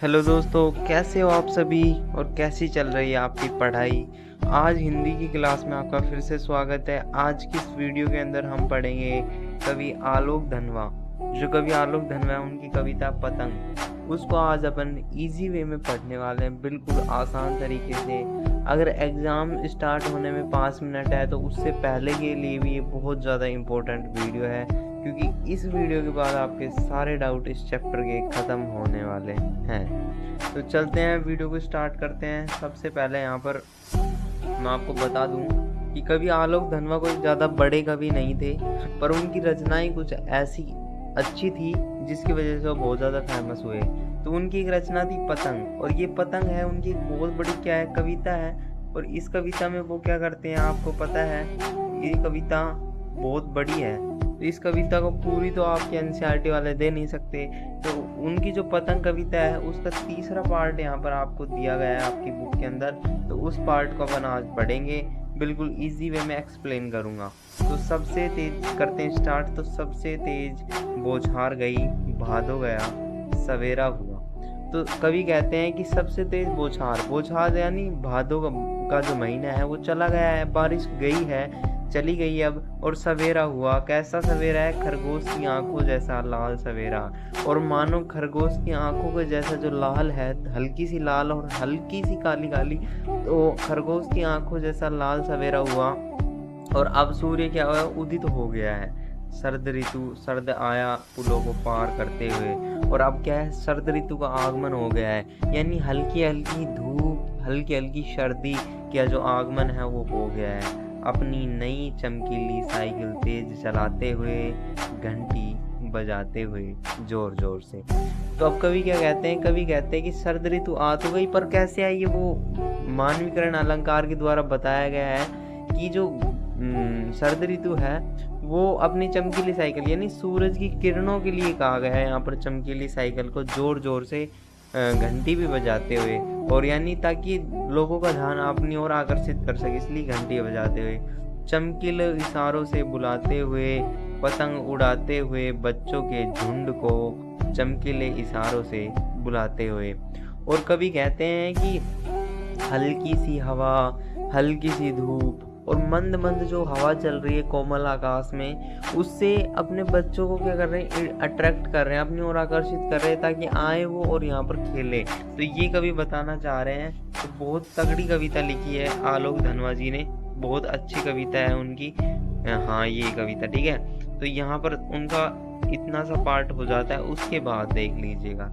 Hello दोस्तों, कैसे हो आप सभी और कैसी चल रही है आपकी पढ़ाई। आज हिंदी की क्लास में आपका फिर से स्वागत है। आज की इस वीडियो के अंदर हम पढ़ेंगे कवि आलोक धनवा। जो कवि आलोक धनवा है उनकी कविता पतंग, उसको आज अपन इजी वे में पढ़ने वाले हैं, बिल्कुल आसान तरीके से। अगर एग्ज़ाम स्टार्ट होने में 5 मिनट है तो उससे पहले के लिए भी ये बहुत ज़्यादा इम्पोर्टेंट वीडियो है, क्योंकि इस वीडियो के बाद आपके सारे डाउट इस चैप्टर के ख़त्म होने वाले हैं। तो चलते हैं, वीडियो को स्टार्ट करते हैं। सबसे पहले यहाँ पर मैं आपको बता दूं कि कवि आलोक धनवा कोई ज़्यादा बड़े कवि नहीं थे, पर उनकी रचनाएं कुछ ऐसी अच्छी थी जिसकी वजह से वो बहुत ज़्यादा फेमस हुए। तो उनकी एक रचना थी पतंग, और ये पतंग है उनकी एक बहुत बड़ी क्या है कविता है। और इस कविता में वो क्या करते हैं आपको पता है, ये कविता बहुत बड़ी है। तो इस कविता को पूरी तो आपके एनसीईआरटी वाले दे नहीं सकते, तो उनकी जो पतंग कविता है उसका तीसरा पार्ट यहाँ पर आपको दिया गया है आपकी बुक के अंदर। तो उस पार्ट को अपन आज पढ़ेंगे, बिल्कुल इजी वे में एक्सप्लेन करूँगा। तो सबसे तेज करते हैं स्टार्ट। तो सबसे तेज बौछार गई, भादो गया, सवेरा हुआ। तो कवि कहते हैं कि सबसे तेज बौछार यानी भादो का जो महीना है वो चला गया है, बारिश गई है, चली गई अब। और सवेरा हुआ, कैसा सवेरा है, खरगोश की आंखों जैसा लाल सवेरा। और मानो खरगोश की आंखों के जैसा जो लाल है, हल्की सी लाल और हल्की सी काली काली, तो खरगोश की आंखों जैसा लाल सवेरा हुआ। और अब सूर्य क्या हुआ, उदित हो गया है। शरद ऋतु, शरद आया पुलों को पार करते हुए। और अब क्या है, शरद ऋतु का आगमन हो गया है, यानी हल्की हल्की धूप, हल्की हल्की सर्दी का जो आगमन है वो हो गया है। अपनी नई चमकीली साइकिल तेज चलाते हुए, घंटी बजाते हुए जोर जोर से। तो अब कवि क्या कहते हैं, कवि कहते हैं कि शरद ऋतु आ तो गई, पर कैसे आई, ये वो मानवीकरण अलंकार के द्वारा बताया गया है कि जो शरद ऋतु है वो अपनी चमकीली साइकिल यानी सूरज की किरणों के लिए कहा गया है यहाँ पर, चमकीली साइकिल को जोर जोर से घंटी भी बजाते हुए, और यानी ताकि लोगों का ध्यान अपनी ओर आकर्षित कर सके, इसलिए घंटी बजाते हुए, चमकीले इशारों से बुलाते हुए, पतंग उड़ाते हुए बच्चों के झुंड को चमकीले इशारों से बुलाते हुए। और कवि कहते हैं कि हल्की सी हवा, हल्की सी धूप और मंद मंद जो हवा चल रही है कोमल आकाश में, उससे अपने बच्चों को क्या कर रहे हैं, अट्रैक्ट कर रहे हैं, अपनी ओर आकर्षित कर रहे हैं ताकि आए वो और यहाँ पर खेले। तो ये कवि बताना चाह रहे हैं। तो बहुत तगड़ी कविता लिखी है आलोक धनवा जी ने, बहुत अच्छी कविता है उनकी। हाँ ये कविता ठीक है। तो यहाँ पर उनका इतना सा पार्ट हो जाता है, उसके बाद देख लीजिएगा,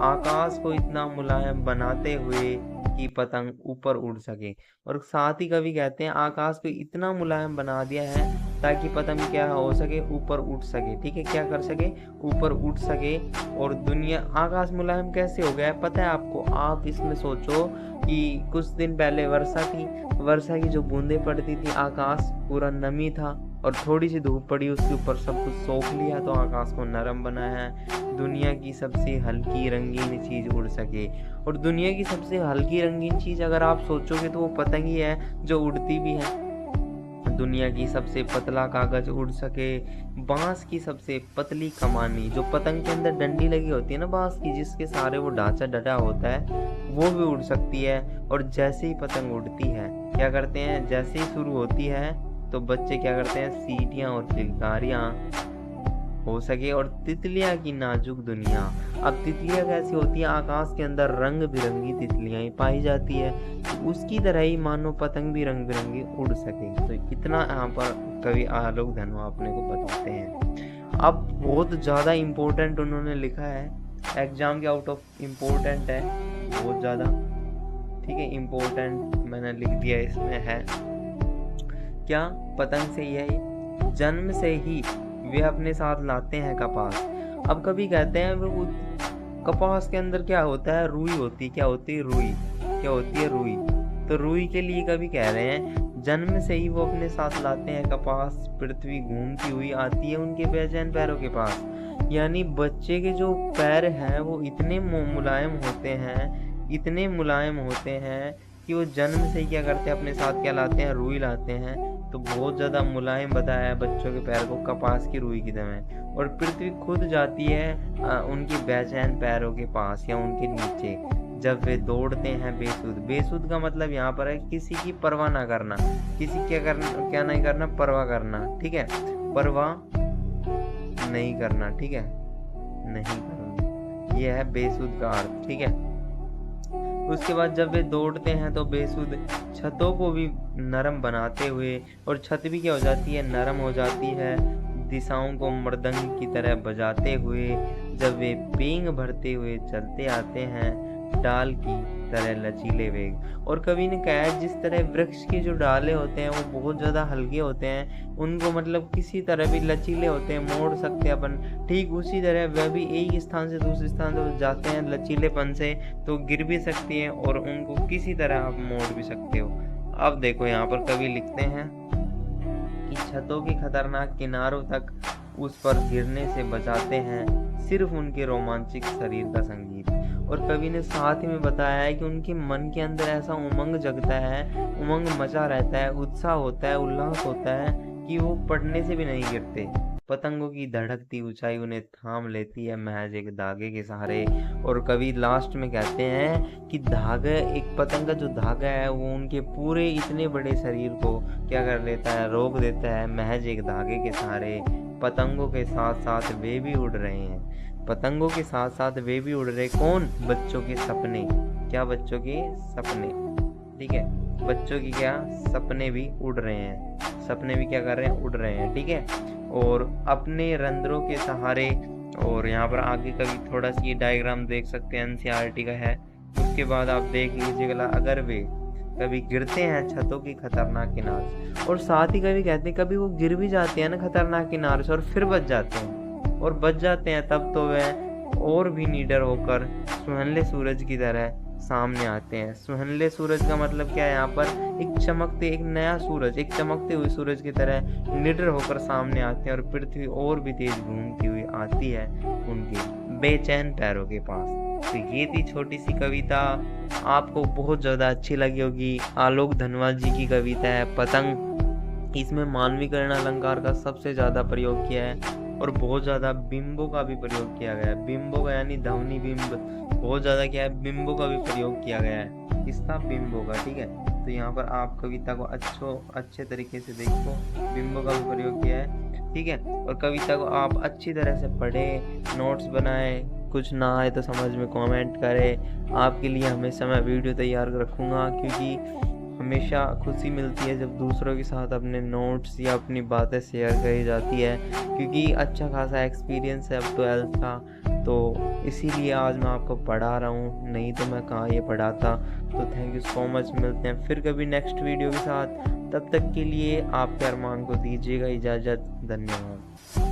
आकाश को इतना मुलायम बनाते हुए कि पतंग ऊपर उड़ सके। और साथ ही कवि कहते हैं आकाश को इतना मुलायम बना दिया है ताकि पतंग क्या हो सके, ऊपर उड़ सके। ठीक है, क्या कर सके, ऊपर उड़ सके। और दुनिया, आकाश मुलायम कैसे हो गया है पता है आपको, आप इसमें सोचो कि कुछ दिन पहले वर्षा थी, वर्षा की जो बूंदें पड़ती थी, आकाश पूरा नमी था, और थोड़ी सी धूप पड़ी उसके ऊपर सब कुछ सोख लिया तो आकाश को नरम बना है। दुनिया की सबसे हल्की रंगीन चीज उड़ सके। और दुनिया की सबसे हल्की रंगीन चीज अगर आप सोचोगे तो वो पतंग ही है, जो उड़ती भी है। दुनिया की सबसे पतला कागज उड़ सके, बांस की सबसे पतली कमानी, जो पतंग के अंदर डंडी लगी होती है ना बांस की, जिसके सारे वो ढांचा डटा होता है, वो भी उड़ सकती है। और जैसे ही पतंग उड़ती है क्या करते हैं, जैसे ही शुरू होती है तो बच्चे क्या करते हैं, सीटियां और किलकारियां हो सके। और तितलियां की नाजुक दुनिया, अब तितलियां कैसी होती है, आकाश के अंदर रंग बिरंगी तितलियां ही पाई जाती है, तो उसकी तरह ही मानो पतंग भी रंग बिरंगी उड़ सके। तो इतना यहाँ पर कवि आलोक धनवा अपने को बताते हैं। अब बहुत ज़्यादा इम्पोर्टेंट उन्होंने लिखा है, एग्जाम के आउट ऑफ इम्पोर्टेंट है बहुत ज़्यादा। ठीक है, इम्पोर्टेंट मैंने लिख दिया, इसमें है क्या, पतंग से यही जन्म से ही वे अपने साथ लाते हैं कपास। अब कभी कहते हैं वो कपास के अंदर क्या होता है, रुई होती है। क्या होती है, रुई। क्या होती है, रुई। तो रुई के लिए कभी कह रहे हैं जन्म से ही वो अपने साथ लाते हैं कपास, पृथ्वी घूमती हुई आती है उनके बेचैन पैरों के पास। यानी बच्चे के जो पैर हैं वो इतने मुलायम होते हैं, इतने मुलायम होते हैं कि वो जन्म से ही क्या करते हैं, अपने साथ क्या लाते हैं, रुई लाते हैं। तो बहुत ज़्यादा मुलायम बताया है बच्चों के पैर को, कपास की रुई की तरह। और पृथ्वी खुद जाती है उनकी बेचैन पैरों के पास या उनके नीचे, जब वे दौड़ते हैं बेसुध। बेसुध का मतलब यहाँ पर है किसी की परवाह ना करना, किसी क्या नहीं करना, परवाह करना, ठीक है, परवाह नहीं करना, ठीक है, नहीं करना, ये है बेसुध का अर्थ, ठीक है। उसके बाद जब वे दौड़ते हैं तो बेसुध छतों को भी नरम बनाते हुए, और छत भी क्या हो जाती है, नरम हो जाती है, दिशाओं को मृदंग की तरह बजाते हुए, जब वे पींग भरते हुए चलते आते हैं, डाल की तरह लचीले वेग। और कवि ने कहा है जिस तरह वृक्ष के जो डाले होते हैं वो बहुत ज़्यादा हल्के होते हैं, उनको मतलब किसी तरह भी लचीले होते हैं, मोड़ सकते हैं अपन, ठीक उसी तरह वह भी एक स्थान से दूसरे स्थान तक जाते हैं लचीलेपन से, तो गिर भी सकती हैं और उनको किसी तरह आप मोड़ भी सकते हो। अब देखो यहाँ पर कवि लिखते हैं कि छतों के खतरनाक किनारों तक उस पर गिरने से बचाते हैं सिर्फ उनके रोमांचिक शरीर का संगीत। और कवि ने साथ ही में बताया है कि उनके मन के अंदर ऐसा उमंग जगता है, उमंग मचा रहता है, उत्साह होता है, उल्लास होता है कि वो पढ़ने से भी नहीं गिरते। पतंगों की धड़कती ऊंचाई उन्हें थाम लेती है महज एक धागे के सहारे। और कवि लास्ट में कहते हैं कि धागा, एक पतंग का जो धागा है वो उनके पूरे इतने बड़े शरीर को क्या कर लेता है, रोक देता है महज एक धागे के सहारे। पतंगों के साथ साथ वे भी उड़ रहे हैं, पतंगों के साथ साथ वे भी उड़ रहे, कौन, बच्चों के सपने, क्या, बच्चों के सपने, ठीक है, बच्चों की क्या सपने भी उड़ रहे हैं, सपने भी क्या कर रहे हैं, उड़ रहे हैं, ठीक है, और अपने रंध्रों के सहारे। और यहाँ पर आगे कभी थोड़ा सा ये डायग्राम देख सकते हैं, एनसीईआरटी का है। उसके बाद आप देख लीजिएगा, अगर वे कभी गिरते हैं छतों की खतरनाक किनारे से, और साथ ही कभी कहते हैं कभी वो गिर भी जाते हैं ना खतरनाक किनारे से और फिर बच जाते हैं, और बच जाते हैं तब तो वह और भी निडर होकर सुनहले सूरज की तरह सामने आते हैं। सुनहले सूरज का मतलब क्या है, यहाँ पर एक चमकते, एक नया सूरज, एक चमकते हुए सूरज की तरह निडर होकर सामने आते हैं, और पृथ्वी और भी तेज घूमती हुई आती है उनके बेचैन पैरों के पास। तो ये थी छोटी सी कविता, आपको बहुत ज़्यादा अच्छी लगी होगी। आलोक धनवा जी की कविता है पतंग। इसमें मानवीकरण अलंकार का सबसे ज़्यादा प्रयोग किया है, और बहुत ज़्यादा बिंबों का भी प्रयोग किया गया है। बिंबों का यानी ध्वनि बिंब, बहुत ज़्यादा क्या है, बिंबों का भी प्रयोग किया गया है, इसका बिंबों का, ठीक है। तो यहाँ पर आप कविता को अच्छे तरीके से देखो, बिंबों का भी प्रयोग किया है, ठीक है। और कविता को आप अच्छी तरह से पढ़ें, नोट्स बनाएं, कुछ ना आए तो समझ में कमेंट करें। आपके लिए हमेशा मैं वीडियो तैयार रखूँगा, क्योंकि हमेशा खुशी मिलती है जब दूसरों के साथ अपने नोट्स या अपनी बातें शेयर करी जाती है, क्योंकि अच्छा खासा एक्सपीरियंस है अब 12th का, तो इसीलिए आज मैं आपको पढ़ा रहा हूँ, नहीं तो मैं कहाँ ये पढ़ाता। तो थैंक यू सो मच, मिलते हैं फिर कभी नेक्स्ट वीडियो के साथ। तब तक के लिए आपके अरमान को दीजिएगा इजाज़त, धन्यवाद।